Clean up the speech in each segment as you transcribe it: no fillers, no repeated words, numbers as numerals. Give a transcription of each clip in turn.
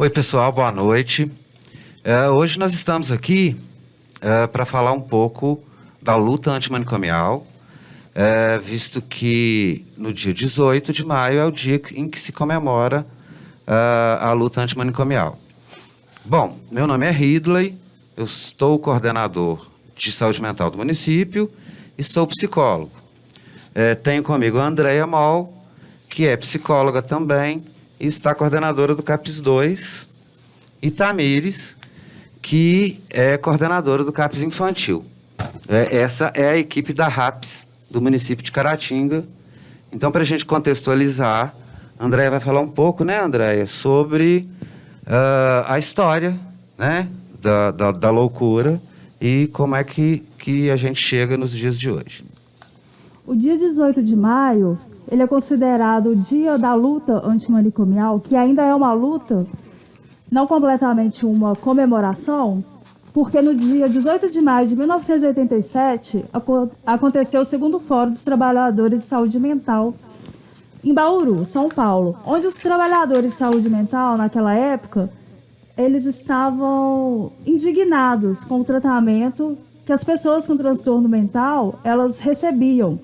Oi, pessoal, boa noite. Hoje nós estamos aqui para falar um pouco da luta antimanicomial, visto que no dia 18 de maio é o dia em que se comemora a luta antimanicomial. Bom, meu nome é Ridley, eu estou coordenador de saúde mental do município e sou psicólogo. Tenho comigo a Andréia Moll, que é psicóloga também e está coordenadora do CAPS 2, e Tamires, que é coordenadora do CAPS Infantil. Essa é a equipe da RAPS do município de Caratinga. Então, para a gente contextualizar, a Andréia vai falar um pouco, né, Andréia, sobre a história, né, da loucura e como é que a gente chega nos dias de hoje. O dia 18 de maio, ele é considerado o dia da luta antimanicomial, que ainda é uma luta, não completamente uma comemoração, porque no dia 18 de maio de 1987 aconteceu o segundo Fórum dos Trabalhadores de Saúde Mental em Bauru, São Paulo, onde os trabalhadores de saúde mental, naquela época, eles estavam indignados com o tratamento que as pessoas com transtorno mental, elas recebiam.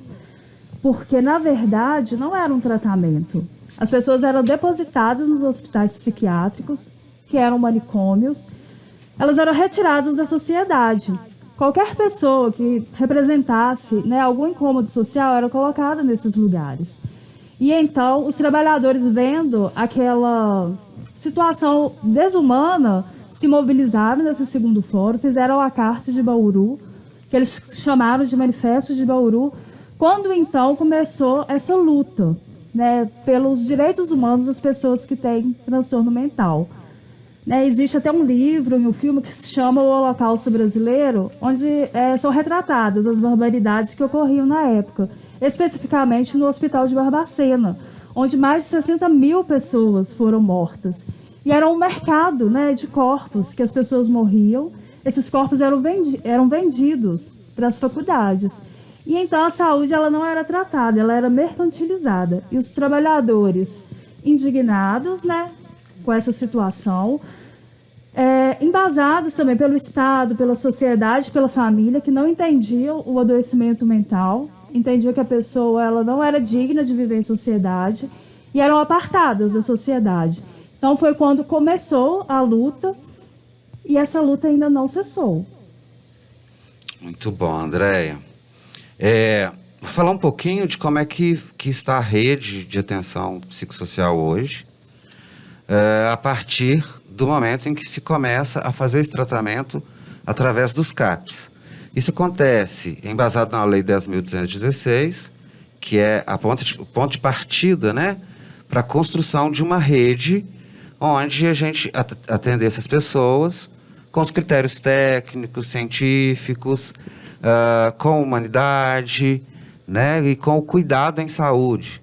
Porque, na verdade, não era um tratamento. As pessoas eram depositadas nos hospitais psiquiátricos, que eram manicômios. Elas eram retiradas da sociedade. Qualquer pessoa que representasse, né, algum incômodo social era colocada nesses lugares. E então, os trabalhadores, vendo aquela situação desumana, se mobilizaram nesse segundo fórum, fizeram a Carta de Bauru, que eles chamaram de Manifesto de Bauru, quando então começou essa luta, né, pelos direitos humanos das pessoas que têm transtorno mental. Existe até um livro e um filme que se chama O Holocausto Brasileiro, onde são retratadas as barbaridades que ocorriam na época, especificamente no Hospital de Barbacena, onde mais de 60 mil pessoas foram mortas. E era um mercado, né, de corpos, que as pessoas morriam, esses corpos eram vendidos para as faculdades. E então a saúde ela não era tratada, ela era mercantilizada. E os trabalhadores indignados, né, com essa situação, embasados também pelo Estado, pela sociedade, pela família, que não entendiam o adoecimento mental, entendiam que a pessoa ela não era digna de viver em sociedade e eram apartadas da sociedade. Então foi quando começou a luta e essa luta ainda não cessou. Muito bom, Andréia. Vou falar um pouquinho de como é que está a rede de atenção psicossocial hoje, a partir do momento em que se começa a fazer esse tratamento através dos CAPs. Isso acontece embasado na Lei 10.216, que é o ponto de partida, né, para a construção de uma rede onde a gente atender essas pessoas com os critérios técnicos, científicos, com humanidade, né, e com o cuidado em saúde.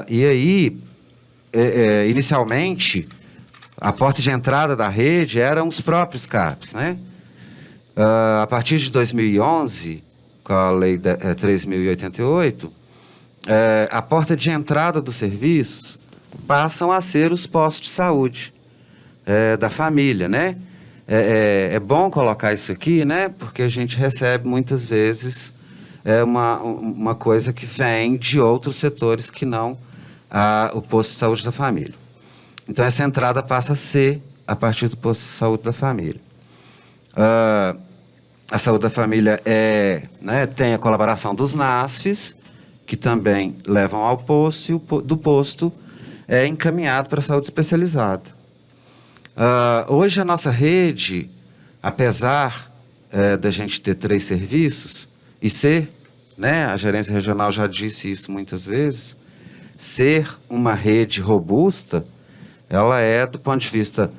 E aí, inicialmente, a porta de entrada da rede eram os próprios CAPs, né? A partir de 2011, com a Lei 3.088, a porta de entrada dos serviços passam a ser os postos de saúde da família, né? É bom colocar isso aqui, né? Porque a gente recebe muitas vezes uma coisa que vem de outros setores que não o posto de saúde da família. Então, essa entrada passa a ser a partir do posto de saúde da família. A saúde da família tem a colaboração dos NASFs, que também levam ao posto, e do posto é encaminhado para a saúde especializada. Hoje a nossa rede, apesar da gente ter 3 serviços, e ser, né, a gerência regional já disse isso muitas vezes, ser uma rede robusta, ela é do ponto de vista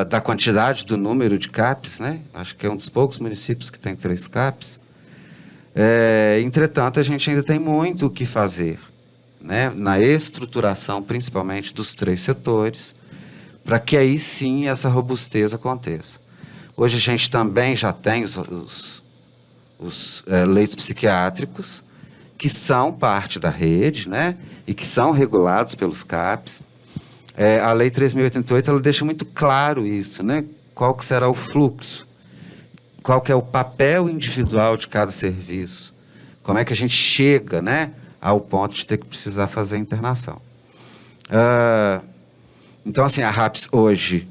da quantidade do número de CAPs, né? Acho que é um dos poucos municípios que tem 3 CAPs. Entretanto, a gente ainda tem muito o que fazer, né, na estruturação, principalmente dos 3 setores, para que aí sim essa robustez aconteça. Hoje a gente também já tem os leitos psiquiátricos, que são parte da rede, né, e que são regulados pelos CAPs. A Lei 3.088, ela deixa muito claro isso, né? Qual que será o fluxo, qual que é o papel individual de cada serviço, como é que a gente chega, né, ao ponto de ter que precisar fazer a internação. Então, assim, a RAPS hoje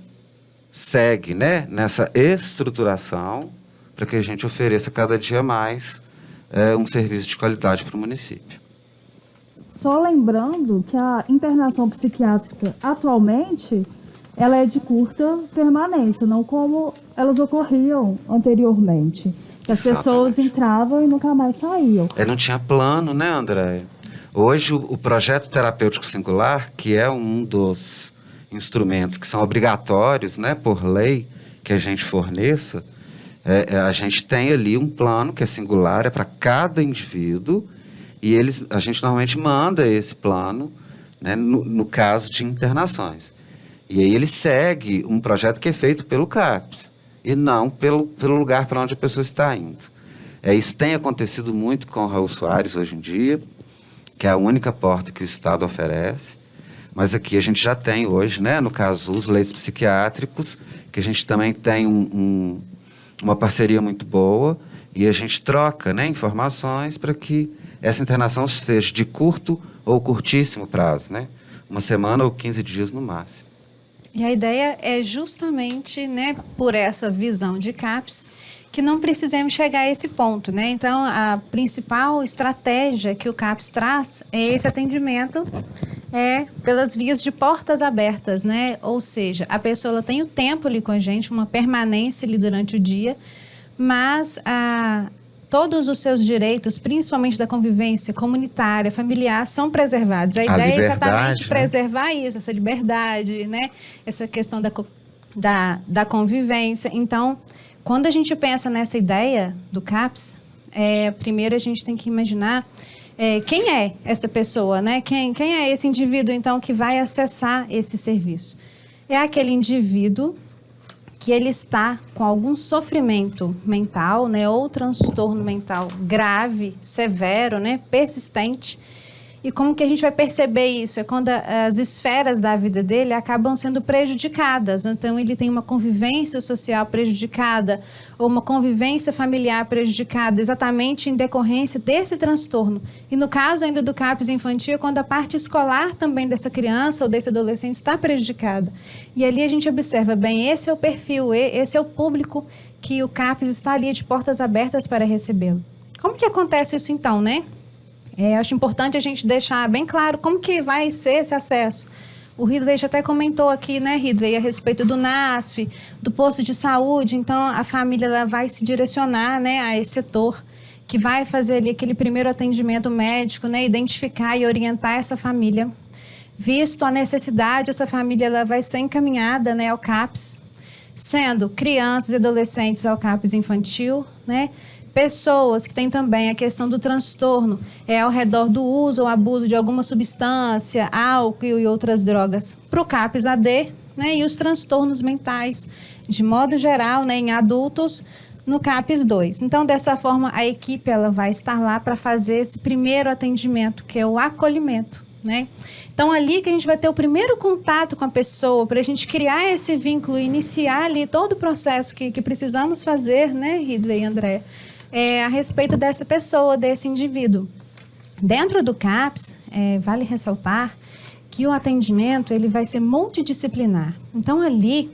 segue, né, nessa estruturação para que a gente ofereça cada dia mais um serviço de qualidade para o município. Só lembrando que a internação psiquiátrica atualmente ela é de curta permanência, não como elas ocorriam anteriormente. Que as pessoas entravam e nunca mais saíam. Não tinha plano, né, André? Hoje, o projeto terapêutico singular, que é um dos instrumentos que são obrigatórios, né, por lei, que a gente forneça, a gente tem ali um plano que é singular, é para cada indivíduo, e a gente normalmente manda esse plano, né, no caso de internações. E aí ele segue um projeto que é feito pelo CAPS, e não pelo lugar para onde a pessoa está indo. Isso tem acontecido muito com o Raul Soares hoje em dia, que é a única porta que o Estado oferece, mas aqui a gente já tem hoje, né, no caso, os leitos psiquiátricos, que a gente também tem uma parceria muito boa, e a gente troca, né, informações para que essa internação seja de curto ou curtíssimo prazo, né, 1 semana ou 15 dias no máximo. E a ideia é justamente, né, por essa visão de CAPS, que não precisamos chegar a esse ponto, né? Então, a principal estratégia que o CAPS traz é esse atendimento pelas vias de portas abertas, né? Ou seja, a pessoa ela tem o tempo ali com a gente, uma permanência ali durante o dia, mas todos os seus direitos, principalmente da convivência comunitária, familiar, são preservados. A ideia é exatamente preservar isso, essa liberdade, né? Essa questão da convivência. Então, quando a gente pensa nessa ideia do CAPS, primeiro a gente tem que imaginar quem é essa pessoa, né? Quem é esse indivíduo, então, que vai acessar esse serviço? É aquele indivíduo que ele está com algum sofrimento mental, né, ou transtorno mental grave, severo, né, persistente. E como que a gente vai perceber isso? É quando as esferas da vida dele acabam sendo prejudicadas. Então, ele tem uma convivência social prejudicada ou uma convivência familiar prejudicada, exatamente em decorrência desse transtorno. E no caso ainda do CAPS infantil, é quando a parte escolar também dessa criança ou desse adolescente está prejudicada. E ali a gente observa, bem, esse é o perfil, esse é o público que o CAPS está ali de portas abertas para recebê-lo. Como que acontece isso então, né? Acho importante a gente deixar bem claro como que vai ser esse acesso. O Ridley já até comentou aqui, né, Ridley, a respeito do NASF, do posto de saúde. Então, a família ela vai se direcionar, né, a esse setor que vai fazer ali aquele primeiro atendimento médico, né, identificar e orientar essa família. Visto a necessidade, essa família ela vai ser encaminhada, né, ao CAPS, sendo crianças e adolescentes ao CAPS infantil, né, pessoas que têm também a questão do transtorno ao redor do uso ou abuso de alguma substância, álcool e outras drogas, para o CAPS AD, né, e os transtornos mentais, de modo geral, né, em adultos, no CAPS 2. Então, dessa forma, a equipe ela vai estar lá para fazer esse primeiro atendimento, que é o acolhimento, né? Então, ali que a gente vai ter o primeiro contato com a pessoa, para a gente criar esse vínculo, iniciar ali todo o processo que precisamos fazer, né, Ridley e André? A respeito dessa pessoa, desse indivíduo. Dentro do CAPS, vale ressaltar que o atendimento ele vai ser multidisciplinar. Então, ali,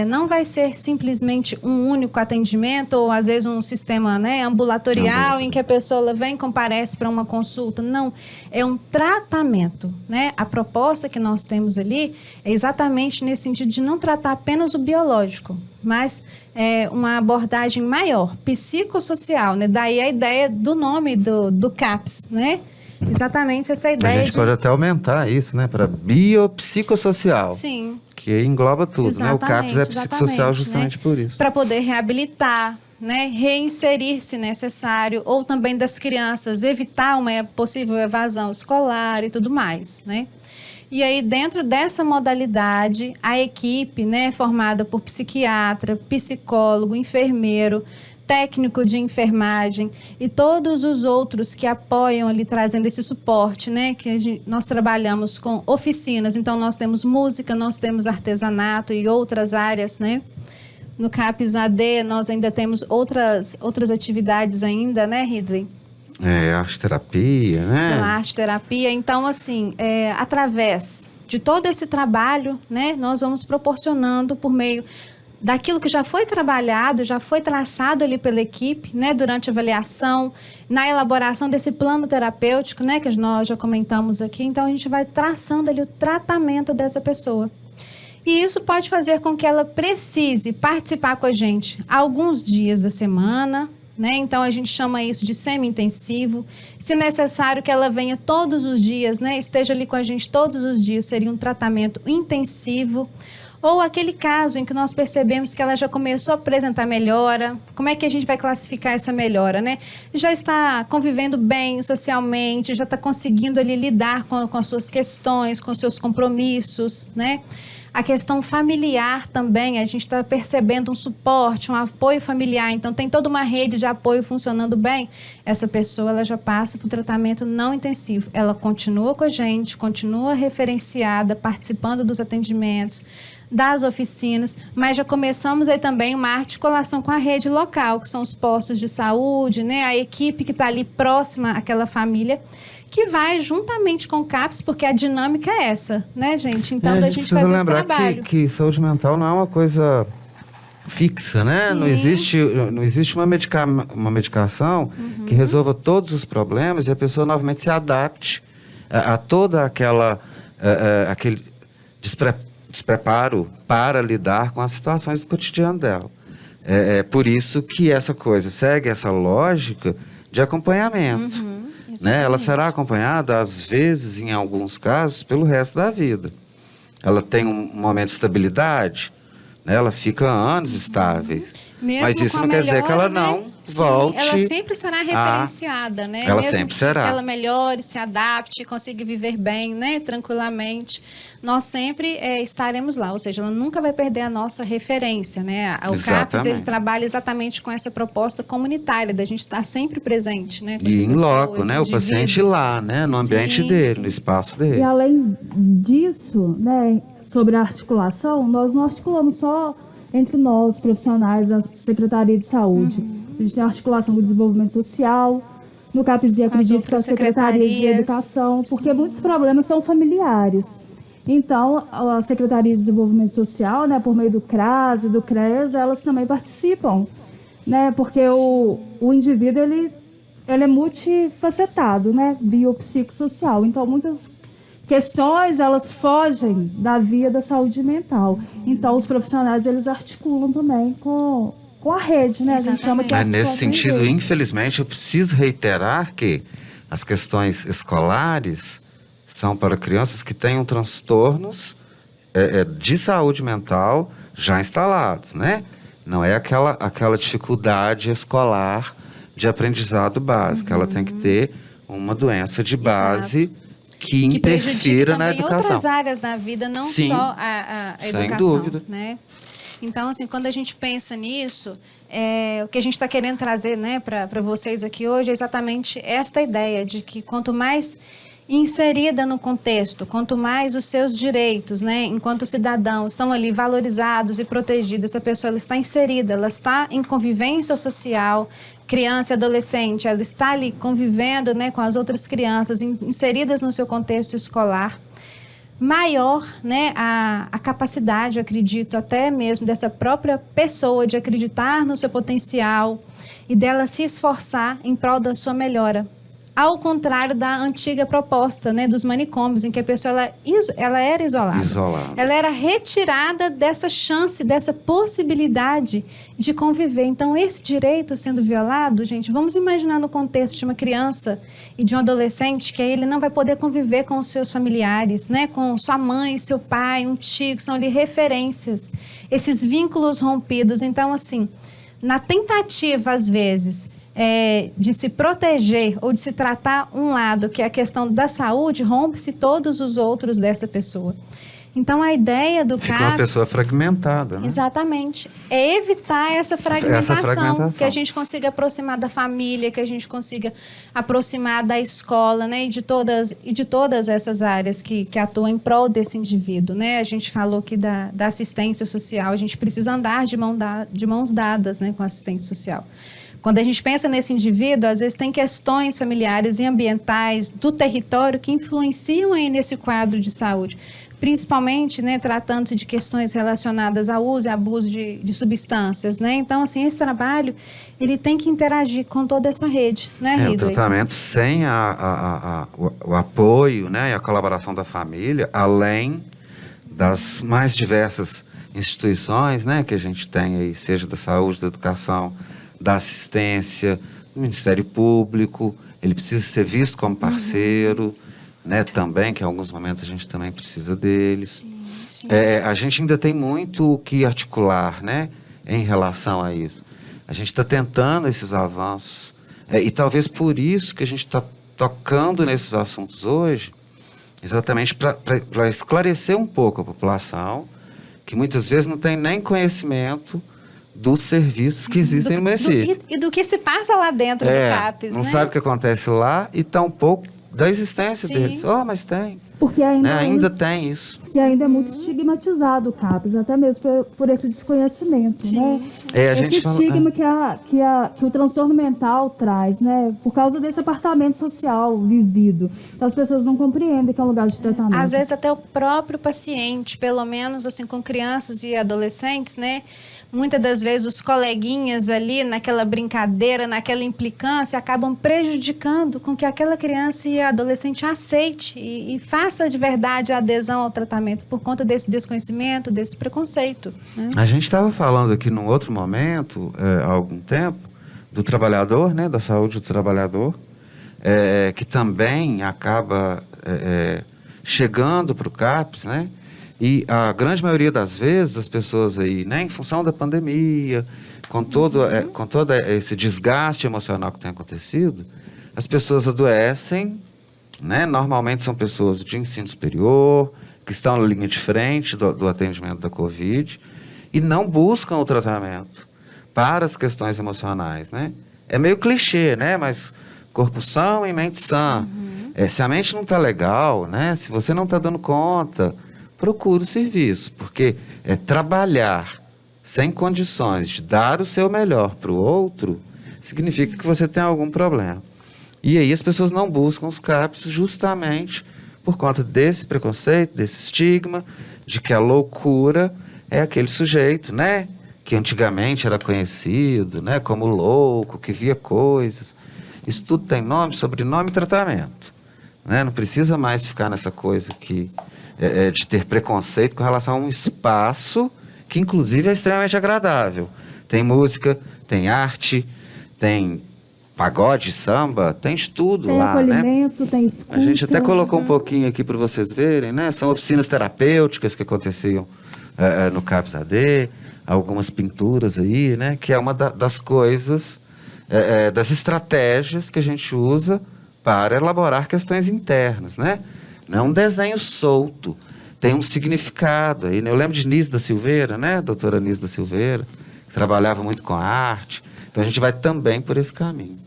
não vai ser simplesmente um único atendimento ou, às vezes, um sistema, né, ambulatorial em que a pessoa ela vem e comparece para uma consulta. Não, é um tratamento, né? A proposta que nós temos ali é exatamente nesse sentido de não tratar apenas o biológico, mas uma abordagem maior, psicossocial, né? Daí a ideia do nome do CAPS, né? Exatamente essa ideia. A gente pode até aumentar isso, né? Para biopsicossocial. Sim. Que engloba tudo, exatamente, né? O CAPS é psicossocial justamente, né, por isso. Para poder reabilitar, né? Reinserir se necessário, ou também das crianças, evitar uma possível evasão escolar e tudo mais, né? E aí, dentro dessa modalidade, a equipe, né, formada por psiquiatra, psicólogo, enfermeiro, técnico de enfermagem e todos os outros que apoiam ali, trazendo esse suporte, né? Nós trabalhamos com oficinas, então nós temos música, nós temos artesanato e outras áreas, né? No CAPS AD nós ainda temos outras atividades ainda, né, Ridley? Arte-terapia, né? Arte-terapia. Então, assim, através de todo esse trabalho, né, nós vamos proporcionando por meio daquilo que já foi trabalhado, já foi traçado ali pela equipe, né, durante a avaliação, na elaboração desse plano terapêutico, né, que nós já comentamos aqui. Então, a gente vai traçando ali o tratamento dessa pessoa. E isso pode fazer com que ela precise participar com a gente alguns dias da semana, né? Então, a gente chama isso de semi-intensivo. Se necessário que ela venha todos os dias, né, esteja ali com a gente todos os dias, seria um tratamento intensivo. Ou aquele caso em que nós percebemos que ela já começou a apresentar melhora. Como é que a gente vai classificar essa melhora, né? Já está convivendo bem socialmente, já está conseguindo ali lidar com as suas questões, com os seus compromissos, né? A questão familiar também, a gente está percebendo um suporte, um apoio familiar. Então, tem toda uma rede de apoio funcionando bem. Essa pessoa, ela já passa para o tratamento não intensivo. Ela continua com a gente, continua referenciada, participando dos atendimentos, das oficinas, mas já começamos aí também uma articulação com a rede local, que são os postos de saúde, né? A equipe que está ali próxima àquela família, que vai juntamente com o CAPS, porque a dinâmica é essa, né, gente? Então, a gente faz esse trabalho. Que saúde mental não é uma coisa fixa, né? Sim. Não existe uma medicação que resolva todos os problemas e a pessoa novamente se adapte a toda aquele despreparo para lidar com as situações do cotidiano dela. É por isso que essa coisa segue essa lógica de acompanhamento. Né? Ela será acompanhada, às vezes, em alguns casos, pelo resto da vida. Ela tem um momento de estabilidade, né? Ela fica anos estáveis. Mesmo mas isso não quer dizer que ela não volte. Ela sempre será referenciada, né? Ela Mesmo sempre será. Que ela melhore, se adapte, consiga viver bem, né? Tranquilamente. Nós sempre estaremos lá, ou seja, ela nunca vai perder a nossa referência, né? O CAPS, ele trabalha exatamente com essa proposta comunitária, da gente estar sempre presente, né? Com e em loco, né? O paciente lá, né? No ambiente dele, no espaço dele. E além disso, né, sobre a articulação, nós não articulamos só entre nós, profissionais da Secretaria de Saúde. A gente tem a articulação com o desenvolvimento social, no CAPS, acredito que a Secretaria de Educação, porque muitos problemas são familiares. Então, a Secretaria de Desenvolvimento Social, né, por meio do CRAS e do CRES, elas também participam, né, porque o indivíduo, ele é multifacetado, né, biopsicossocial. Então, muitas questões, elas fogem da via da saúde mental. Então, os profissionais, eles articulam também com a rede, né? A gente chama que nesse sentido, infelizmente, eu preciso reiterar que as questões escolares são para crianças que tenham transtornos de saúde mental já instalados, né? Não é aquela dificuldade escolar de aprendizado básico. Ela tem que ter uma doença de base que interfira na educação. Em outras áreas da vida, não Sim, só a educação. Sem dúvida. Né? Então, assim, quando a gente pensa nisso, o que a gente está querendo trazer, né, para vocês aqui hoje é exatamente esta ideia de que quanto mais inserida no contexto, quanto mais os seus direitos, né, enquanto cidadãos, estão ali valorizados e protegidos, essa pessoa ela está inserida, ela está em convivência social, criança e adolescente, ela está ali convivendo, né, com as outras crianças, inseridas no seu contexto escolar, maior, né, a capacidade, eu acredito, até mesmo dessa própria pessoa de acreditar no seu potencial e dela se esforçar em prol da sua melhora. Ao contrário da antiga proposta, né, dos manicômios, em que a pessoa ela era isolada. Ela era retirada dessa chance, dessa possibilidade de conviver. Então, esse direito sendo violado, gente, vamos imaginar no contexto de uma criança e de um adolescente que ele não vai poder conviver com os seus familiares, né, com sua mãe, seu pai, um tio, que são ali referências. Esses vínculos rompidos. Então, assim, na tentativa, às vezes, de se proteger ou de se tratar um lado, que é a questão da saúde, rompe-se todos os outros dessa pessoa. Então, a ideia do Fica CAPS... uma pessoa fragmentada, né? Exatamente. É evitar essa fragmentação, que a gente consiga aproximar da família, que a gente consiga aproximar da escola, né? E de todas essas áreas que atuam em prol desse indivíduo, né? A gente falou aqui da assistência social, a gente precisa andar de mãos dadas, né, com a assistência social. Quando a gente pensa nesse indivíduo, às vezes tem questões familiares e ambientais do território que influenciam aí nesse quadro de saúde. Principalmente, né, tratando-se de questões relacionadas ao uso e abuso de substâncias, né? Então, assim, esse trabalho, ele tem que interagir com toda essa rede, né, O Ridley? tratamento sem o apoio, né, e a colaboração da família, além das mais diversas instituições, né, que a gente tem aí, seja da saúde, da educação, da assistência, do Ministério Público, ele precisa ser visto como parceiro, né, também, que em alguns momentos a gente também precisa deles. Sim. A gente ainda tem muito o que articular, né, em relação a isso. A gente está tentando esses avanços, e talvez por isso que a gente está tocando nesses assuntos hoje, exatamente para esclarecer um pouco a população, que muitas vezes não tem nem conhecimento dos serviços que existem no município. E do que se passa lá dentro do CAPS, não né? sabe o que acontece lá e tampouco da existência deles. Mas tem. Porque Ainda tem isso. Que ainda é muito estigmatizado o CAPS, até mesmo por esse desconhecimento, né? Sim. Esse estigma que o transtorno mental traz, né? Por causa desse apartamento social vivido. Então as pessoas não compreendem que é um lugar de tratamento. Às vezes até o próprio paciente, pelo menos assim com crianças e adolescentes, né? Muitas das vezes os coleguinhas ali, naquela brincadeira, naquela implicância, acabam prejudicando com que aquela criança e adolescente aceite e faça de verdade a adesão ao tratamento por conta desse desconhecimento, desse preconceito, né? A gente estava falando aqui num outro momento, há algum tempo, do trabalhador, né, da saúde do trabalhador, que também acaba chegando para o CAPS, né? E a grande maioria das vezes, as pessoas aí, né, em função da pandemia, com todo esse desgaste emocional que tem acontecido, as pessoas adoecem, né? Normalmente são pessoas de ensino superior, que estão na linha de frente do atendimento da Covid, e não buscam o tratamento para as questões emocionais, né? É meio clichê, né? Mas corpo são e mente sã. Se a mente não está legal, né? Se você não está dando conta, procure o serviço, porque trabalhar sem condições de dar o seu melhor para o outro, significa que você tem algum problema. E aí as pessoas não buscam os CAPs justamente por conta desse preconceito, desse estigma, de que a loucura é aquele sujeito, né, que antigamente era conhecido, né, como louco, que via coisas. Isso tudo tem nome, sobrenome e tratamento, né? Não precisa mais ficar nessa coisa que de ter preconceito com relação a um espaço que, inclusive, é extremamente agradável. Tem música, tem arte, tem pagode, samba, tem de tudo tem lá, acolhimento, né? tem escuta. A gente até colocou um pouquinho aqui para vocês verem, né? São oficinas terapêuticas que aconteciam no CAPS AD, algumas pinturas aí, né? Que é uma das coisas, das estratégias que a gente usa para elaborar questões internas, né? Não é um desenho solto, tem um significado. Aí, né? Eu lembro de Nise da Silveira, né? Doutora Nise da Silveira, que trabalhava muito com a arte. Então a gente vai também por esse caminho.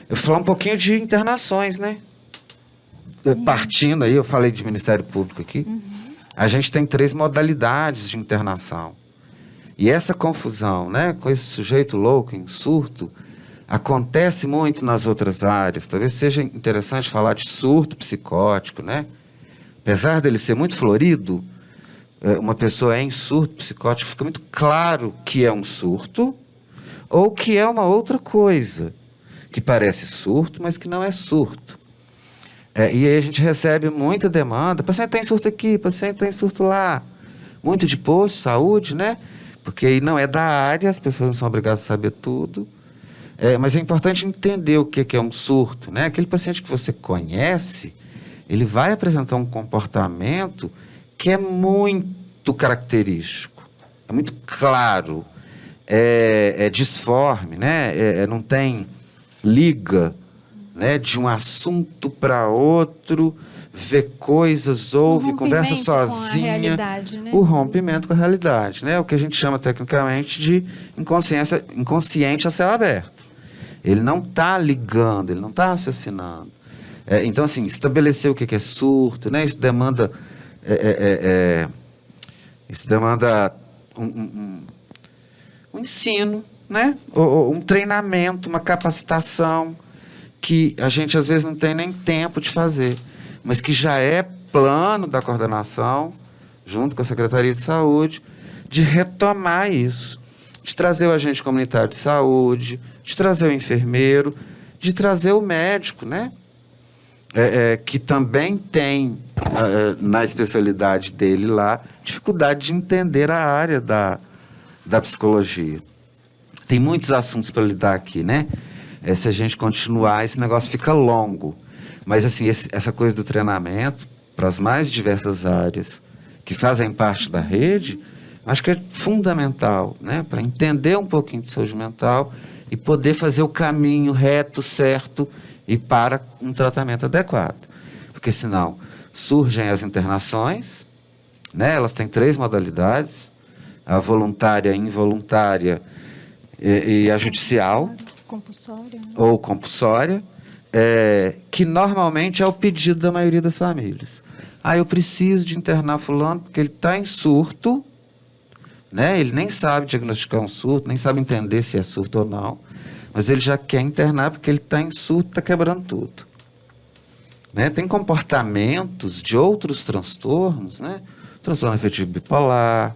Eu vou falar um pouquinho de internações, né? Partindo aí, eu falei de Ministério Público aqui. A gente tem 3 modalidades de internação. E essa confusão, né, com esse sujeito louco, em surto, acontece muito nas outras áreas. Talvez seja interessante falar de surto psicótico, né? Apesar dele ser muito florido, uma pessoa em surto psicótico, fica muito claro que é um surto ou que é uma outra coisa, que parece surto, mas que não é surto. E aí a gente recebe muita demanda, paciente tem surto aqui, paciente tem surto lá. Muito de posto, saúde, né? Porque aí não é da área, as pessoas não são obrigadas a saber tudo. Mas é importante entender o que é um surto, né? Aquele paciente que você conhece, ele vai apresentar um comportamento que é muito característico, é muito claro, é disforme, né? Não tem liga, né? De um assunto para outro, vê coisas, ouve, conversa rompimento com a sozinha. realidade, né? O rompimento com a realidade, né? O que a gente chama tecnicamente de inconsciente a céu aberto. Ele não está ligando, ele não está raciocinando. Então, assim, estabelecer o que é surto, né? Isso demanda um ensino, né? Ou um treinamento, uma capacitação que a gente às vezes não tem nem tempo de fazer, mas que já é plano da coordenação, junto com a Secretaria de Saúde, de retomar isso, de trazer o agente comunitário de saúde, de trazer o enfermeiro, de trazer o médico, né? Que também tem, na especialidade dele lá, dificuldade de entender a área da psicologia. Tem muitos assuntos para lidar aqui, né? Se a gente continuar, esse negócio fica longo. Mas, assim, essa coisa do treinamento, para as mais diversas áreas que fazem parte da rede, acho que é fundamental, né? Para entender um pouquinho de saúde mental e poder fazer o caminho reto, certo, e para um tratamento adequado. Porque, senão, surgem as internações, né? Elas têm 3 modalidades, a voluntária, a involuntária e a judicial. Compulsória. Né? Ou compulsória, que normalmente é o pedido da maioria das famílias. Eu preciso de internar fulano porque ele está em surto, né? Ele nem sabe diagnosticar um surto, nem sabe entender se é surto ou não, mas ele já quer internar porque ele está em surto, está quebrando tudo. Né? Tem comportamentos de outros transtornos, né? Transtorno afetivo bipolar,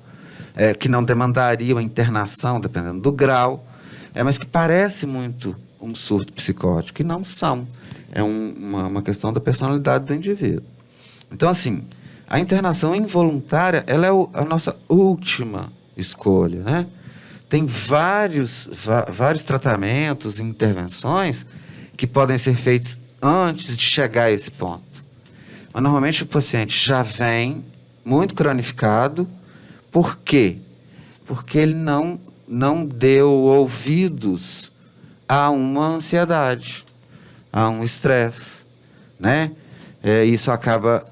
que não demandariam a internação, dependendo do grau, mas que parece muito um surto psicótico, e não são. É uma questão da personalidade do indivíduo. Então, assim, a internação involuntária, ela é a nossa última escolha, né? Tem vários tratamentos e intervenções que podem ser feitos antes de chegar a esse ponto. Mas, normalmente, o paciente já vem muito cronificado. Por quê? Porque ele não deu ouvidos a uma ansiedade, a um estresse, né? Isso acaba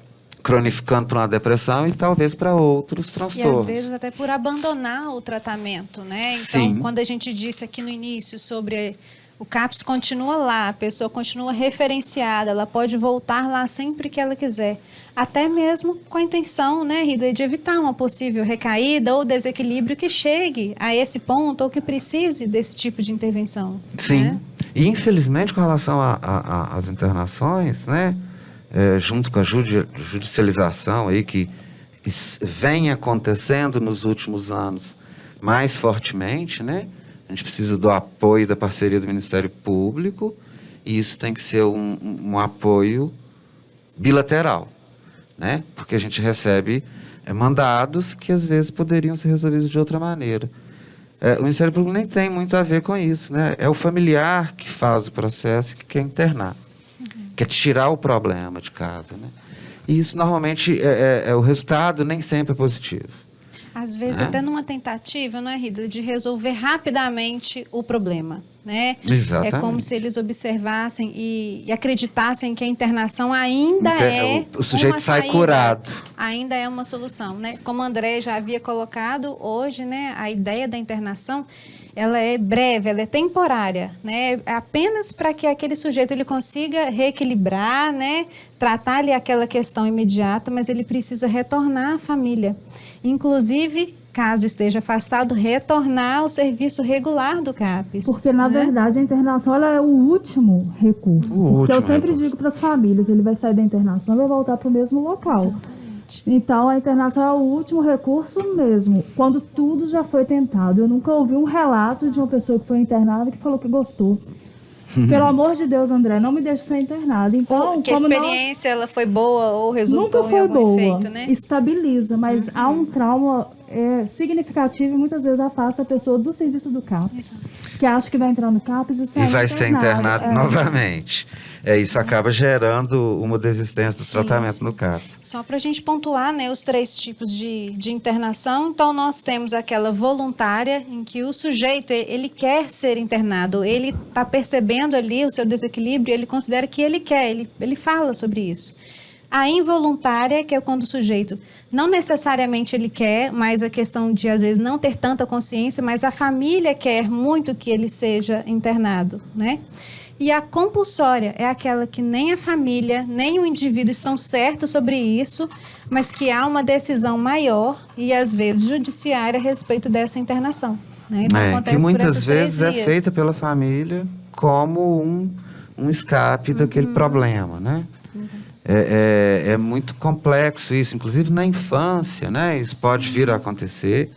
cronificando para uma depressão e talvez para outros transtornos. E às vezes até por abandonar o tratamento, né? Então, Sim. Quando a gente disse aqui no início sobre o CAPS continua lá, a pessoa continua referenciada, ela pode voltar lá sempre que ela quiser. Até mesmo com a intenção, né, Rida, de evitar uma possível recaída ou desequilíbrio que chegue a esse ponto ou que precise desse tipo de intervenção. Sim. Né? E, infelizmente, com relação às internações, né, junto com a judicialização aí, que vem acontecendo nos últimos anos mais fortemente, né, a gente precisa do apoio da parceria do Ministério Público, e isso tem que ser um apoio bilateral, né? Porque a gente recebe mandados que às vezes poderiam ser resolvidos de outra maneira. O Ministério Público nem tem muito a ver com isso, né? É o familiar que faz o processo e que quer internar, quer tirar o problema de casa, né? E isso normalmente o resultado nem sempre é positivo. Às vezes até numa tentativa, não é, Rida, de resolver rapidamente o problema, né? Exatamente. É como se eles observassem e acreditassem que a internação ainda O sujeito uma sai saída, curado. ainda é uma solução, né? Como o André já havia colocado hoje, né, a ideia da internação, ela é breve, ela é temporária, né? Apenas para que aquele sujeito ele consiga reequilibrar, né? Tratar ali aquela questão imediata, mas ele precisa retornar à família. Inclusive, caso esteja afastado, retornar ao serviço regular do CAPS. Porque, na verdade, a internação ela é o último recurso. Porque eu sempre digo para as famílias, ele vai sair da internação e vai voltar para o mesmo local. Exatamente. Então, a internação é o último recurso mesmo, quando tudo já foi tentado. Eu nunca ouvi um relato de uma pessoa que foi internada que falou que gostou. Pelo amor de Deus, André, não me deixe ser internada. Então, Que a experiência ela foi boa ou resultou nunca foi em algum boa, efeito, né? estabiliza, mas há um trauma significativo e muitas vezes afasta a pessoa do serviço do CAPS, que acha que vai entrar no CAPS e sair E vai ser internado É. novamente. Isso acaba gerando uma desistência do tratamento no CAPS. Só para a gente pontuar, né, os 3 tipos de internação. Então, nós temos aquela voluntária, em que o sujeito, ele quer ser internado, ele está percebendo ali o seu desequilíbrio, ele considera que ele quer, ele fala sobre isso. A involuntária, que é quando o sujeito não necessariamente ele quer, mas a questão de, às vezes, não ter tanta consciência, mas a família quer muito que ele seja internado, né? E a compulsória é aquela que nem a família, nem o indivíduo estão certos sobre isso, mas que há uma decisão maior e, às vezes, judiciária a respeito dessa internação. Né? Então, acontece que por muitas essas três vezes é vias. feita pela família como um escape daquele problema, né? Exato. É muito complexo isso, inclusive na infância, né? Isso pode vir a acontecer.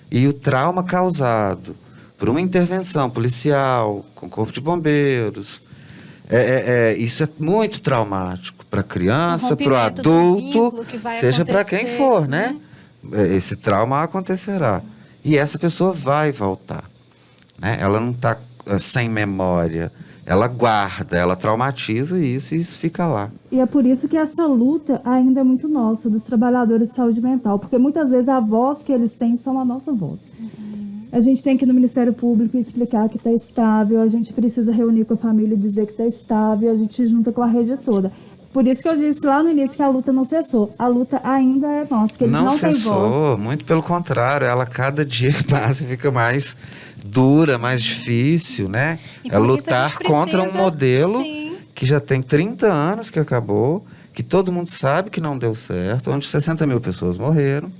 E o trauma causado por uma intervenção policial, com corpo de bombeiros, isso é muito traumático para a criança, para o rompimento do adulto, vínculo que vai seja para quem acontecer, for, né? Esse trauma acontecerá. E essa pessoa vai voltar, né? Ela não está sem memória. Ela guarda, ela traumatiza isso e isso fica lá. E é por isso que essa luta ainda é muito nossa, dos trabalhadores de saúde mental, porque muitas vezes a voz que eles têm são a nossa voz. A gente tem que ir no Ministério Público explicar que está estável, a gente precisa reunir com a família e dizer que está estável, a gente junta com a rede toda. Por isso que eu disse lá no início que a luta não cessou. A luta ainda é nossa, que eles não têm cessou, voz. muito pelo contrário, ela cada dia que passa fica mais dura, mais difícil, né? E É por isso a lutar gente contra um precisa, modelo sim, que já tem 30 anos que acabou, que todo mundo sabe que não deu certo, onde 60 mil pessoas morreram,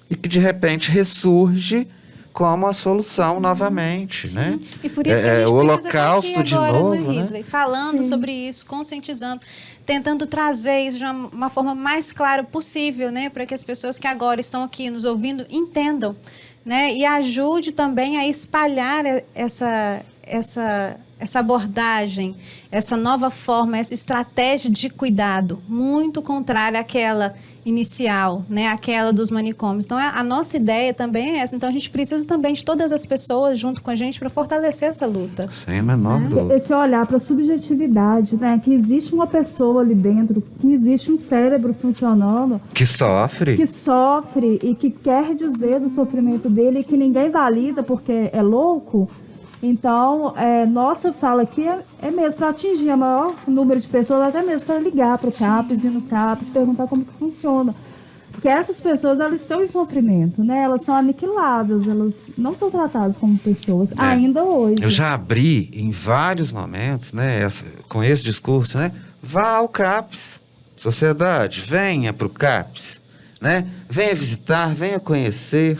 e que de repente ressurge como a solução novamente, né? E por isso que a gente o precisa holocausto estar aqui de agora, novo, né, Ridley, né? falando sobre isso, conscientizando, tentando trazer isso de uma forma mais clara possível, né, para que as pessoas que agora estão aqui nos ouvindo entendam, né, e ajude também a espalhar essa abordagem, essa nova forma, essa estratégia de cuidado, muito contrária àquela inicial, né, aquela dos manicômios. Então, a nossa ideia também é essa. Então, a gente precisa também de todas as pessoas junto com a gente para fortalecer essa luta. Sem a menor dúvida. Esse olhar para a subjetividade, né? Que existe uma pessoa ali dentro, que existe um cérebro funcionando, Que sofre. que sofre e que quer dizer do sofrimento dele e que ninguém valida porque é louco. Então, nossa fala aqui é mesmo para atingir o maior número de pessoas, até mesmo para ligar para o CAPS, ir no CAPS, perguntar como que funciona. Porque essas pessoas, elas estão em sofrimento, né? Elas são aniquiladas, elas não são tratadas como pessoas, ainda hoje. Eu já abri em vários momentos, né, com esse discurso, né? Vá ao CAPS, sociedade, venha para o CAPS, né? Venha visitar, venha conhecer,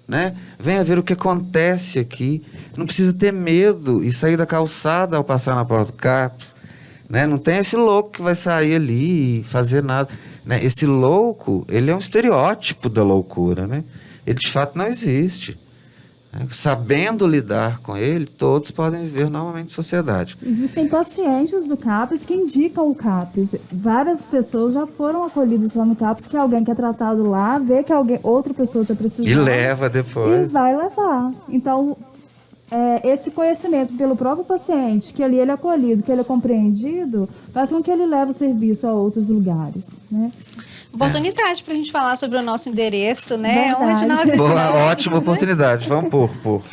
né? Venha ver o que acontece aqui. Não precisa ter medo e sair da calçada ao passar na porta do CAPS, né? Não tem esse louco que vai sair ali e fazer nada, né? Esse louco, ele é um estereótipo da loucura, né? Ele de fato não existe. Sabendo lidar com ele, todos podem viver normalmente em sociedade. Existem pacientes do CAPS que indicam o CAPS. Várias pessoas já foram acolhidas lá no CAPS, que alguém que é tratado lá, vê que outra pessoa está precisando. E leva E depois. vai levar. Então, esse conhecimento pelo próprio paciente, que ali ele é acolhido, que ele é compreendido, faz com que ele leve o serviço a outros lugares, né? Oportunidade para a gente falar sobre o nosso endereço, né? Verdade. Onde nós Boa, estamos. ótima oportunidade. Vamos por.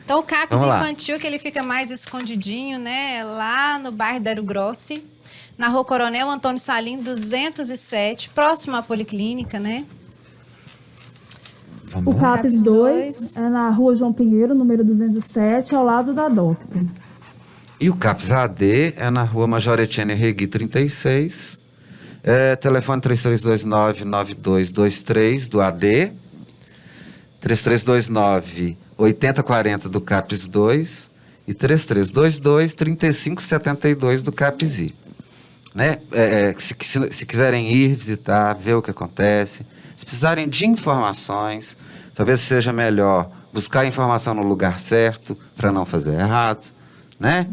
Então, o CAPS Vamos lá. infantil, que ele fica mais escondidinho, né? Lá no bairro da Ero Grossi, na Rua Coronel Antônio Salim, 207, próximo à Policlínica, né? Vamos O lá. CAPS 2 é na Rua João Pinheiro, número 207, ao lado da Docta. E o CAPS AD é na Rua Major Etienne Regui 36, telefone 3329-9223 do AD, 3329-8040 do CAPS 2 e 3322-3572 do CAPS I. Né? Se quiserem ir visitar, ver o que acontece, se precisarem de informações, talvez seja melhor buscar informação no lugar certo para não fazer errado, né?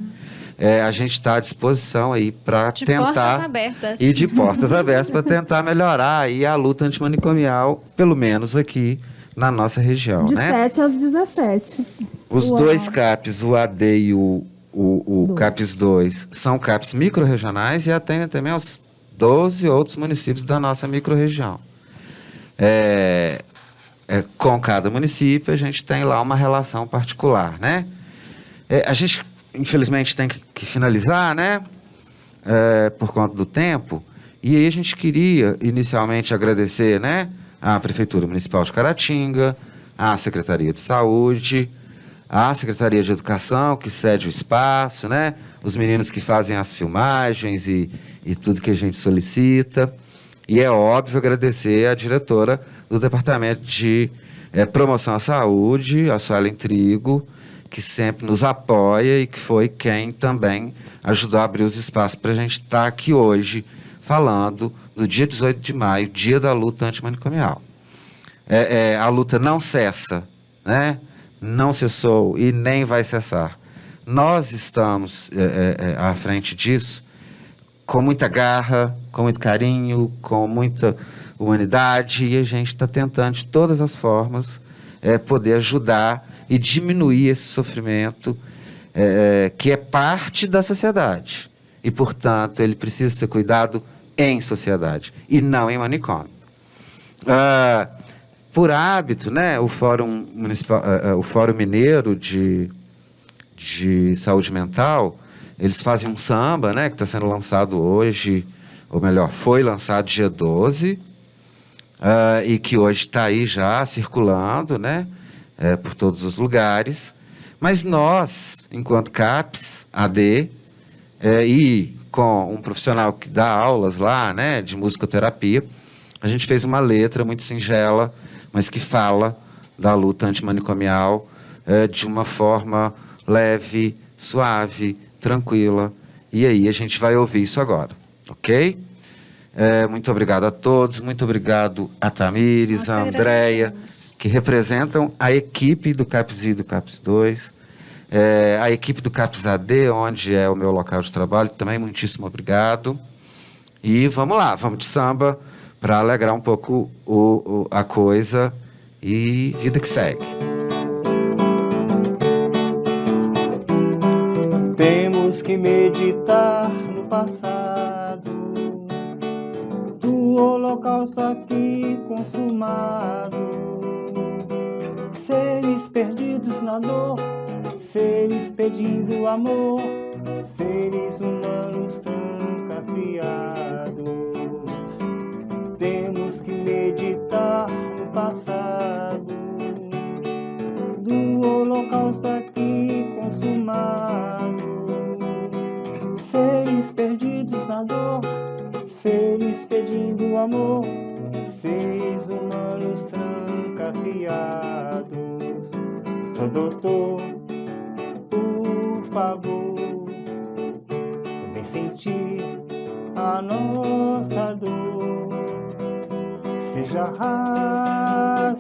A gente está à disposição aí para tentar... portas abertas. E de portas abertas para tentar melhorar aí a luta antimanicomial, pelo menos aqui na nossa região, De né? 7 às 17. Os Uau. dois CAPs, o AD e o CAPS 2, são CAPs microrregionais e atendem também aos 12 outros municípios da nossa microrregião. Com cada município, a gente tem lá uma relação particular, né? A gente, infelizmente, tem que finalizar, né? Por conta do tempo. E aí a gente queria inicialmente agradecer, né, à Prefeitura Municipal de Caratinga, à Secretaria de Saúde, à Secretaria de Educação, que cede o espaço, né, os meninos que fazem as filmagens e tudo que a gente solicita. E é óbvio agradecer à diretora do Departamento de Promoção à Saúde, a Suelen Trigo, que sempre nos apoia e que foi quem também ajudou a abrir os espaços para a gente estar aqui hoje falando do dia 18 de maio, dia da luta antimanicomial. A luta não cessa, né? Não cessou e nem vai cessar. Nós estamos à frente disso com muita garra, com muito carinho, com muita humanidade, e a gente está tentando de todas as formas poder ajudar e diminuir esse sofrimento que é parte da sociedade. E, portanto, ele precisa ser cuidado em sociedade e não em manicômio. Por hábito, né, o Fórum Municipal, o Fórum Mineiro de Saúde Mental, eles fazem um samba, né, que está sendo lançado hoje, ou melhor, foi lançado dia 12, e que hoje está aí já circulando, né, por todos os lugares. Mas nós, enquanto CAPS, AD, e com um profissional que dá aulas lá, né, de musicoterapia, a gente fez uma letra muito singela, mas que fala da luta antimanicomial de uma forma leve, suave, tranquila. E aí a gente vai ouvir isso agora, ok? Muito obrigado a todos, muito obrigado a Tamires, a Andréia, que representam a equipe do CAPS I e do CAPS 2, a equipe do CAPS AD, onde é o meu local de trabalho, também muitíssimo obrigado. E vamos lá, vamos de samba, para alegrar um pouco a coisa e vida que segue. Temos que meditar no passado do holocausto aqui consumado. Seres perdidos na dor, seres pedindo amor, seres humanos trancafiados. Temos que meditar no passado do holocausto aqui consumado. Seres perdidos na dor, seres pedindo amor, seres humanos trancafiados. Sou doutor, por favor, vem sentir a nossa dor. Seja racional,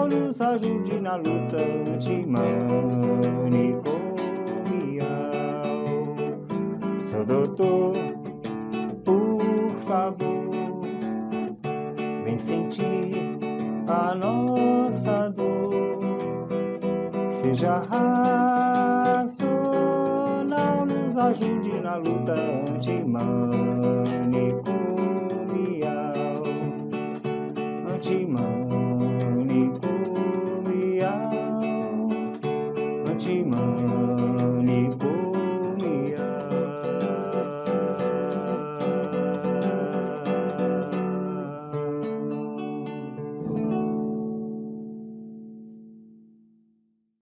nos ajude na luta antimanicomial. Sou doutor, por favor, vem sentir a nossa dor. Seja racional, nos ajude na luta antimanicomial.